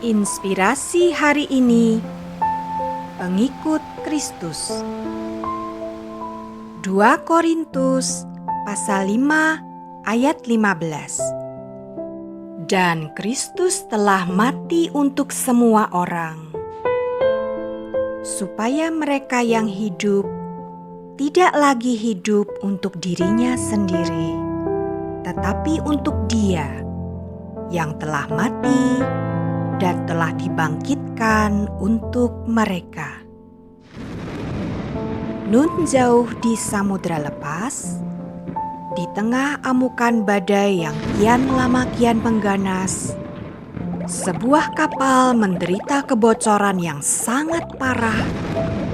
Inspirasi hari ini, pengikut Kristus. 2 Korintus pasal 5 ayat 15. Dan Kristus telah mati untuk semua orang, supaya mereka yang hidup tidak lagi hidup untuk dirinya sendiri, tetapi untuk Dia yang telah mati dan telah dibangkitkan untuk mereka. Nun jauh di samudra lepas, di tengah amukan badai yang kian lama kian mengganas, sebuah kapal menderita kebocoran yang sangat parah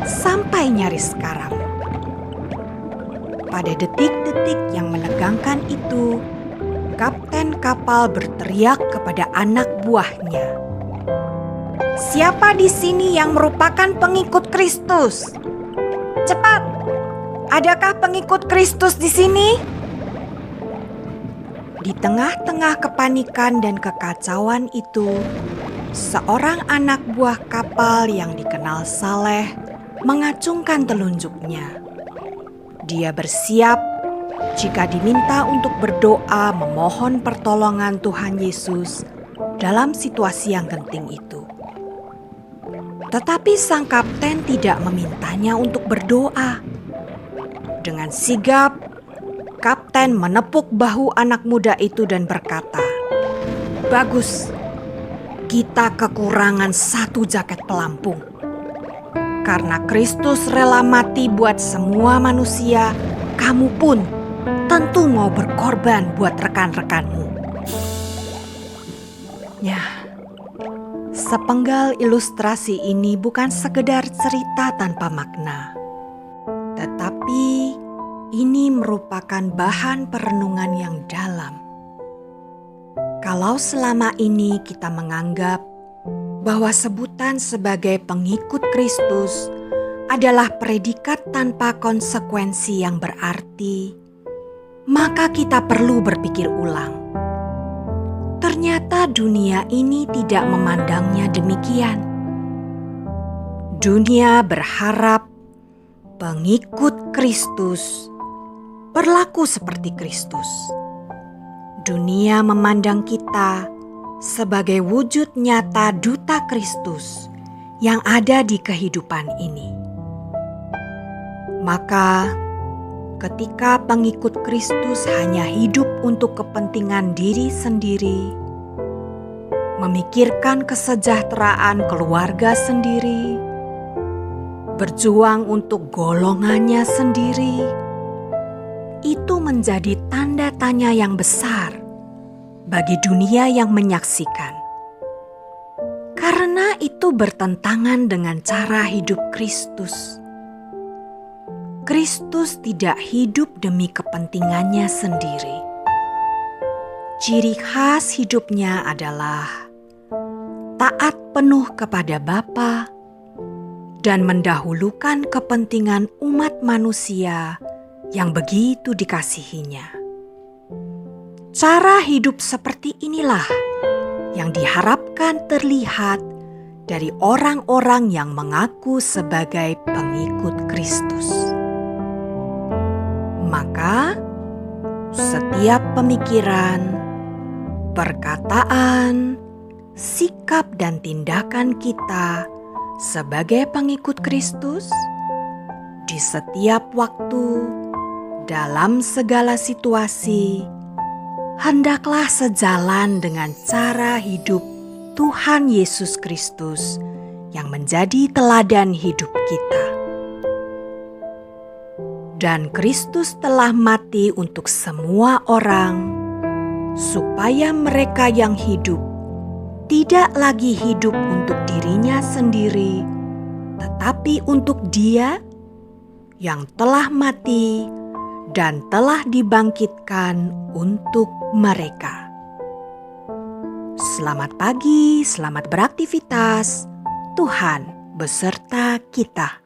sampai nyaris karam. Pada detik-detik yang menegangkan itu, kapten kapal berteriak kepada anak buahnya, "Siapa di sini yang merupakan pengikut Kristus? Cepat, adakah pengikut Kristus di sini?" Di tengah-tengah kepanikan dan kekacauan itu, seorang anak buah kapal yang dikenal saleh mengacungkan telunjuknya. Dia bersiap jika diminta untuk berdoa memohon pertolongan Tuhan Yesus dalam situasi yang genting itu. Tetapi sang kapten tidak memintanya untuk berdoa. Dengan sigap, kapten menepuk bahu anak muda itu dan berkata, "Bagus, kita kekurangan 1 jaket pelampung. Karena Kristus rela mati buat semua manusia, kamu pun tentu mau berkorban buat rekan-rekanmu." Ya, sepenggal ilustrasi ini bukan sekedar cerita tanpa makna, tetapi ini merupakan bahan perenungan yang dalam. Kalau selama ini kita menganggap bahwa sebutan sebagai pengikut Kristus adalah predikat tanpa konsekuensi yang berarti, maka kita perlu berpikir ulang. Ternyata dunia ini tidak memandangnya demikian. Dunia berharap pengikut Kristus berlaku seperti Kristus. Dunia memandang kita sebagai wujud nyata duta Kristus yang ada di kehidupan ini. Maka, ketika pengikut Kristus hanya hidup untuk kepentingan diri sendiri, memikirkan kesejahteraan keluarga sendiri, berjuang untuk golongannya sendiri, itu menjadi tanda tanya yang besar bagi dunia yang menyaksikan. Karena itu bertentangan dengan cara hidup Kristus. Kristus tidak hidup demi kepentingannya sendiri. Ciri khas hidupnya adalah taat penuh kepada Bapa dan mendahulukan kepentingan umat manusia yang begitu dikasihinya. Cara hidup seperti inilah yang diharapkan terlihat dari orang-orang yang mengaku sebagai pengikut Kristus. Maka, setiap pemikiran, perkataan, sikap dan tindakan kita sebagai pengikut Kristus di setiap waktu, dalam segala situasi, hendaklah sejalan dengan cara hidup Tuhan Yesus Kristus yang menjadi teladan hidup kita. Dan Kristus telah mati untuk semua orang, supaya mereka yang hidup tidak lagi hidup untuk dirinya sendiri, tetapi untuk Dia yang telah mati dan telah dibangkitkan untuk mereka. Selamat pagi, selamat beraktivitas. Tuhan beserta kita.